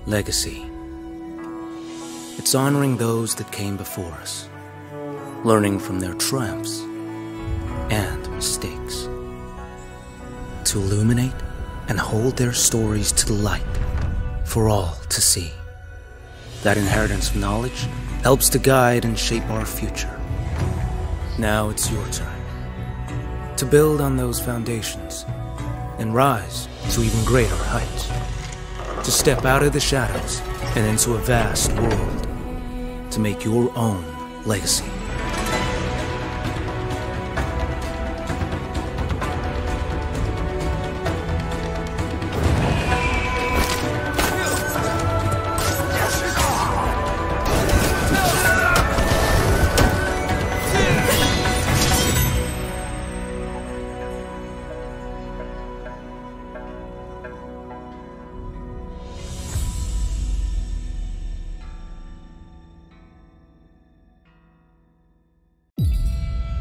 Legacy. It's honoring those that came before us, learning from their triumphs and mistakes, to illuminate and hold their stories to the light for all to see. That inheritance of knowledge helps to guide and shape our future. Now it's your turn to build on those foundations and rise to even greater heights. To step out of the shadows and into a vast world, to make your own legacy.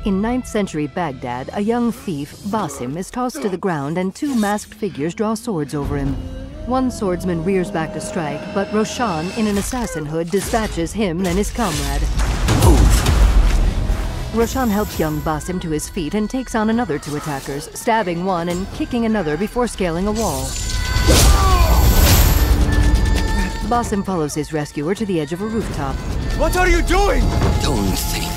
In 9th century Baghdad, a young thief, Basim, is tossed to the ground and two masked figures draw swords over him. One swordsman rears back to strike, but Roshan, in an assassin hood, dispatches him and his comrade. Roshan helps young Basim to his feet and takes on another two attackers, stabbing one and kicking another before scaling a wall. Basim follows his rescuer to the edge of a rooftop. What are you doing? Don't think.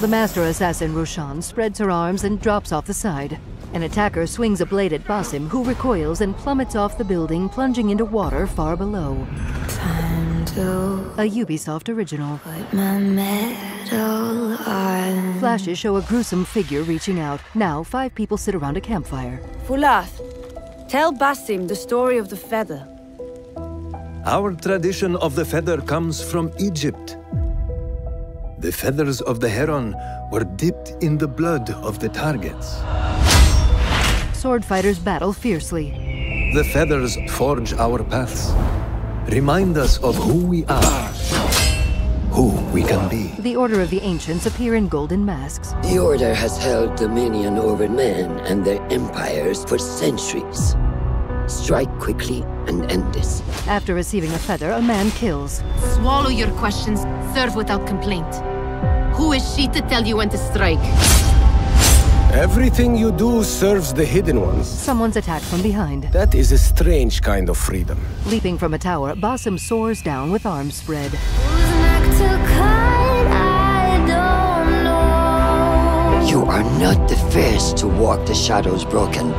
The master assassin Roshan spreads her arms and drops off the side. An attacker swings a blade at Basim, who recoils and plummets off the building, plunging into water far below. Time to A Ubisoft original. put my medal on. Flashes show a gruesome figure reaching out. Now, 5 people sit around a campfire. Fulath, tell Basim the story of the feather. Our tradition of the feather comes from Egypt. The feathers of the heron were dipped in the blood of the targets. Sword fighters battle fiercely. The feathers forge our paths, remind us of who we are, who we can be. The Order of the Ancients appear in golden masks. The Order has held dominion over men and their empires for centuries. Strike quickly and end this. After receiving a feather, a man kills. Swallow your questions, serve without complaint. Who is she to tell you when to strike? Everything you do serves the hidden ones. Someone's attacked from behind. That is a strange kind of freedom. Leaping from a tower, Basim soars down with arms spread. Who's next to cut? I don't know. You are not the first to walk the shadows broken.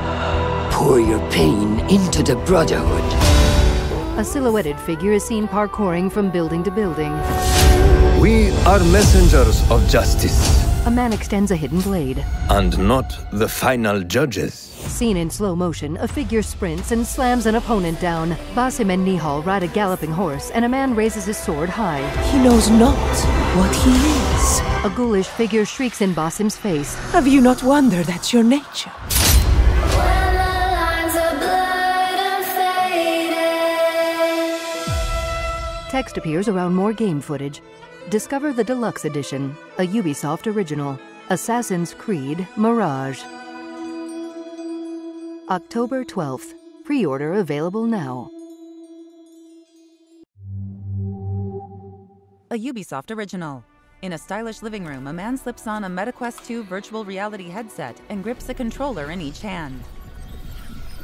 Pour your pain into the Brotherhood. A silhouetted figure is seen parkouring from building to building. We are messengers of justice, A man extends a hidden blade. and not the final judges. Seen in slow motion, a figure sprints and slams an opponent down. Basim and Nihal ride a galloping horse, and a man raises his sword high. He knows not what he is. A ghoulish figure shrieks in Basim's face. Have you not wondered at your nature? When the lines are blurred and faded. Text appears around more game footage. Discover the Deluxe Edition, a Ubisoft original. Assassin's Creed Mirage. October 12th. Pre-order available now. A Ubisoft original. In a stylish living room, a man slips on a MetaQuest 2 virtual reality headset and grips a controller in each hand.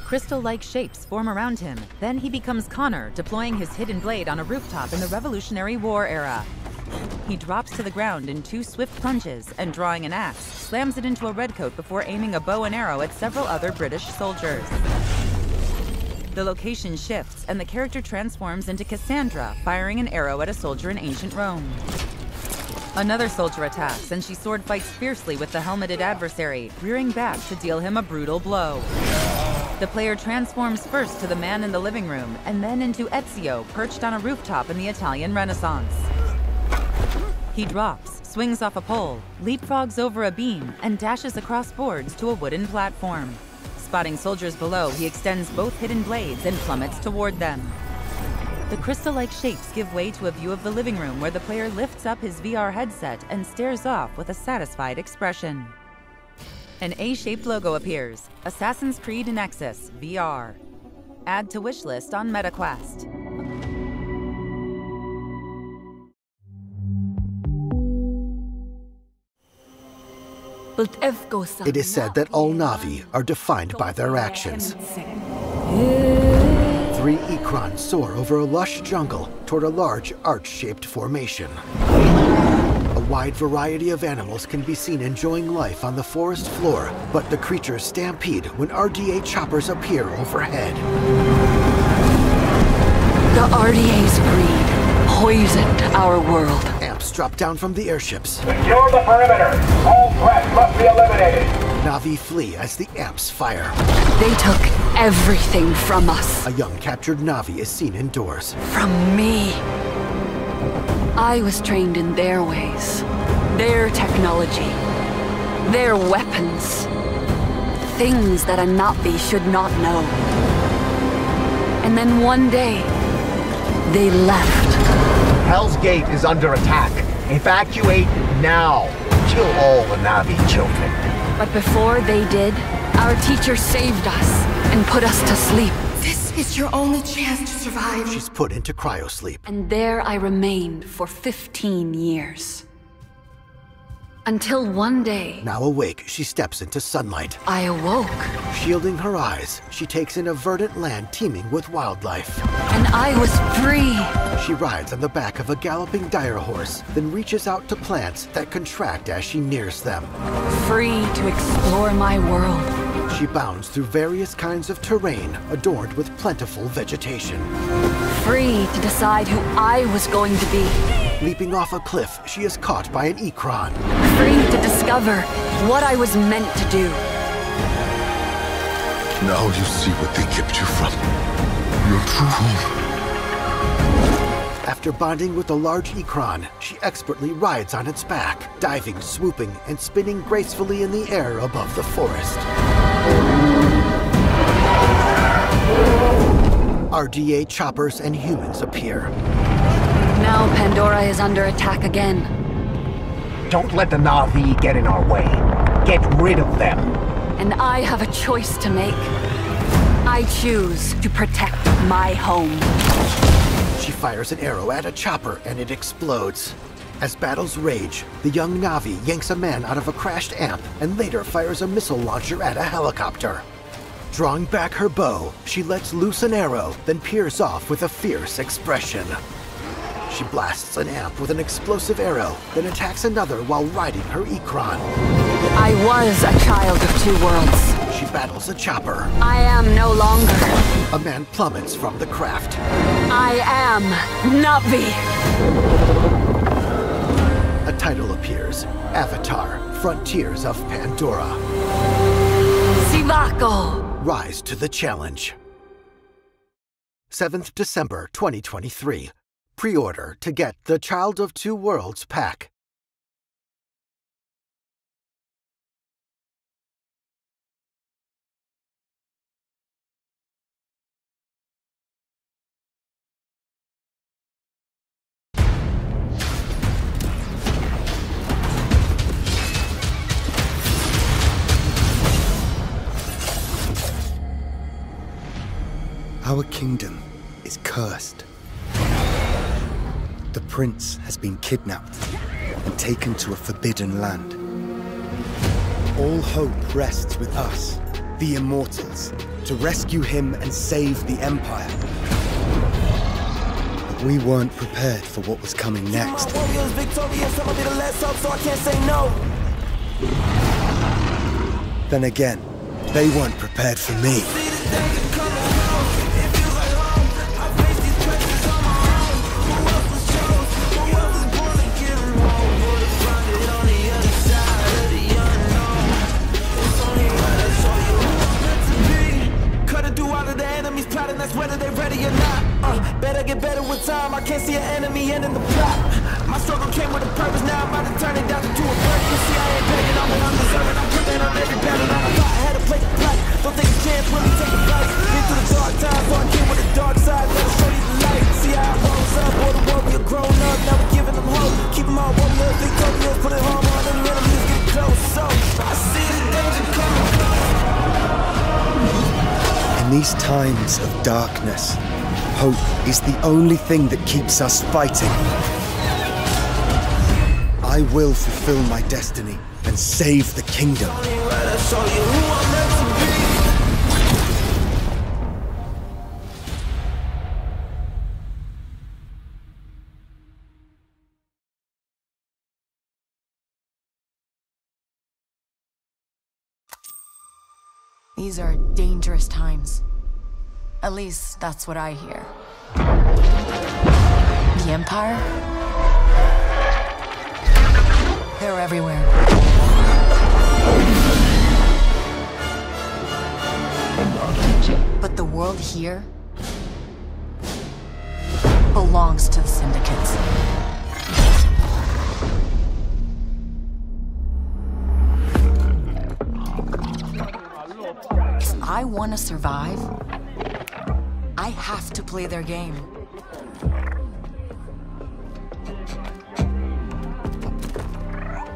Crystal-like shapes form around him. Then he becomes Connor, deploying his hidden blade on a rooftop in the Revolutionary War era. He drops to the ground in 2 swift plunges and, drawing an axe, slams it into a redcoat before aiming a bow and arrow at several other British soldiers. The location shifts, and the character transforms into Cassandra, firing an arrow at a soldier in ancient Rome. Another soldier attacks, and she sword fights fiercely with the helmeted adversary, rearing back to deal him a brutal blow. The player transforms first to the man in the living room, and then into Ezio, perched on a rooftop in the Italian Renaissance. He drops, swings off a pole, leapfrogs over a beam, and dashes across boards to a wooden platform. Spotting soldiers below, he extends both hidden blades and plummets toward them. The crystal-like shapes give way to a view of the living room where the player lifts up his VR headset and stares off with a satisfied expression. An A-shaped logo appears, Assassin's Creed Nexus, VR. Add to wishlist on MetaQuest. It is said that all Na'vi are defined by their actions. 3 Ikrons soar over a lush jungle toward a large arch-shaped formation. A wide variety of animals can be seen enjoying life on the forest floor, but the creatures stampede when RDA choppers appear overhead. The RDA's greed poisoned our world. Amps drop down from the airships. Secure the perimeter. All threats must be eliminated. Na'vi flee as the Amps fire. They took everything from us. A young captured Na'vi is seen indoors. From me. I was trained in their ways, their technology, their weapons. Things that a Na'vi should not know. And then one day, they left. Hell's Gate is under attack. Evacuate now. Kill all the Na'vi children. But before they did, our teacher saved us and put us to sleep. This is your only chance to survive. She's put into cryosleep. And there I remained for 15 years. Until one day... Now awake, she steps into sunlight. I awoke. Shielding her eyes, she takes in a verdant land teeming with wildlife. And I was free. She rides on the back of a galloping dire horse, then reaches out to plants that contract as she nears them. Free to explore my world. She bounds through various kinds of terrain adorned with plentiful vegetation. Free to decide who I was going to be. Leaping off a cliff, she is caught by an Ikron. Free to discover what I was meant to do. Now you see what they kept you from. Your true home. After bonding with a large Ikron, she expertly rides on its back, diving, swooping, and spinning gracefully in the air above the forest. RDA choppers and humans appear. Now Pandora is under attack again. Don't let the Na'vi get in our way. Get rid of them. And I have a choice to make. I choose to protect my home. She fires an arrow at a chopper and it explodes. As battles rage, the young Na'vi yanks a man out of a crashed amp and later fires a missile launcher at a helicopter. Drawing back her bow, she lets loose an arrow, then peers off with a fierce expression. She blasts an amp with an explosive arrow, then attacks another while riding her Ikron. I was a child of two worlds. She battles a chopper. I am no longer. A man plummets from the craft. I am Na'vi. A title appears. Avatar, Frontiers of Pandora. Sivako. Rise to the challenge. 7th December 2023. Pre-order to get the Child of Two Worlds pack. Our kingdom is cursed. The prince has been kidnapped and taken to a forbidden land. All hope rests with us, the Immortals, to rescue him and save the Empire. But we weren't prepared for what was coming next. Then again, they weren't prepared for me. That's whether they're ready or not. Better get better with time. I can't see an enemy ending the plot. My struggle came with a purpose. Now I'm about to turn it down to a burden. You see, I ain't begging on what I'm deserving. I'm putting on every battle. I thought I had to play the play. Don't take a chance, really take a bite. Been through the dark times, so I came with the dark side. Better show you the light. See, I In these times of darkness, hope is the only thing that keeps us fighting. I will fulfill my destiny and save the kingdom. These are dangerous times. At least, that's what I hear. The Empire? They're everywhere. But the world here belongs to the syndicates. If I want to survive, I have to play their game.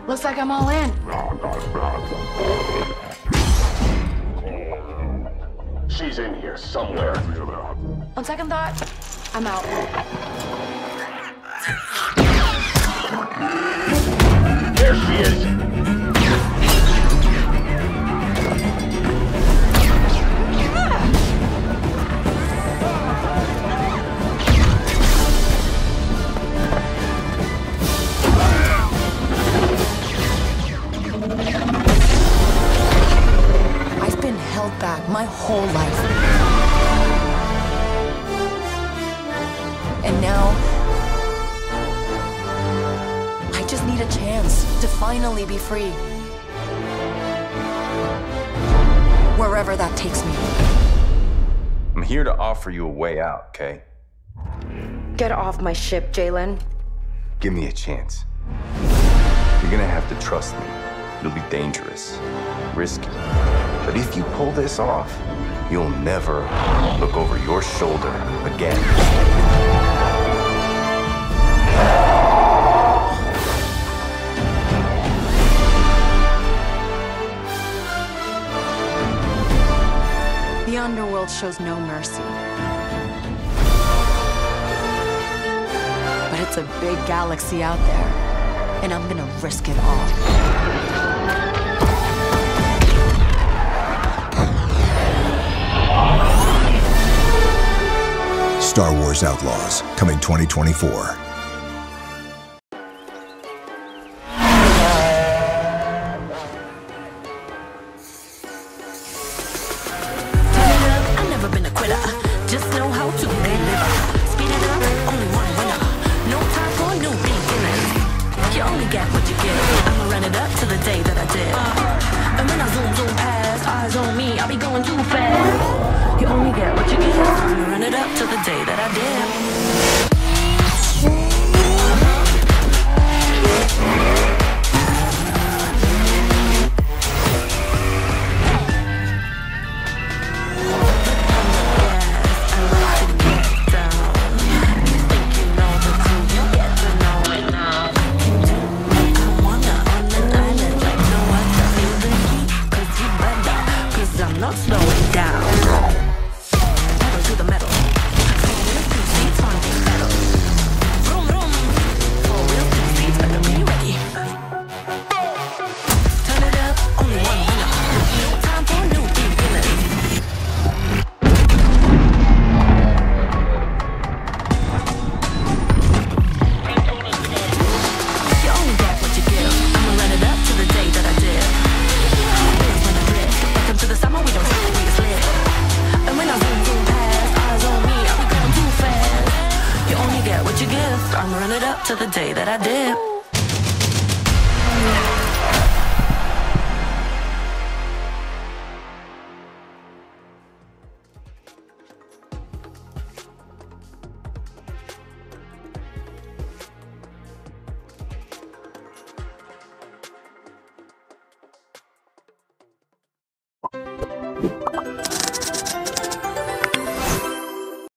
Looks like I'm all in. She's in here somewhere. On second thought, I'm out. There she is. Back my whole life. And now, I just need a chance to finally be free. Wherever that takes me. I'm here to offer you a way out, okay? Get off my ship, Jalen. Give me a chance. You're gonna have to trust me. It'll be dangerous, risky. But if you pull this off, you'll never look over your shoulder again. The underworld shows no mercy. But it's a big galaxy out there, and I'm gonna risk it all. Star Wars Outlaws, coming 2024. I've never been a quitter. Just know how to deliver. Speed it up, only one winner. No time for new beginners. You only get what you give. I'ma run it up to the day that I did. And when I zoom past, eyes on me, I'll be going too fast. You only get what you give. I'ma run it up to the day that I did. Not slowing down. Pedal to the metal. Seats on pedal. Vroom vroom. 4 wheels, 2 seats, better be ready. Turn it up, only one winner. No time for new beginners. You only get what you give. I'ma run it up to the day that I did. When I blip, welcome to the summer. We don't stop, we just live. And when I zoom past, eyes on me, I'll be going too fast. You only get what you give. I'ma run it up to the day that I dip.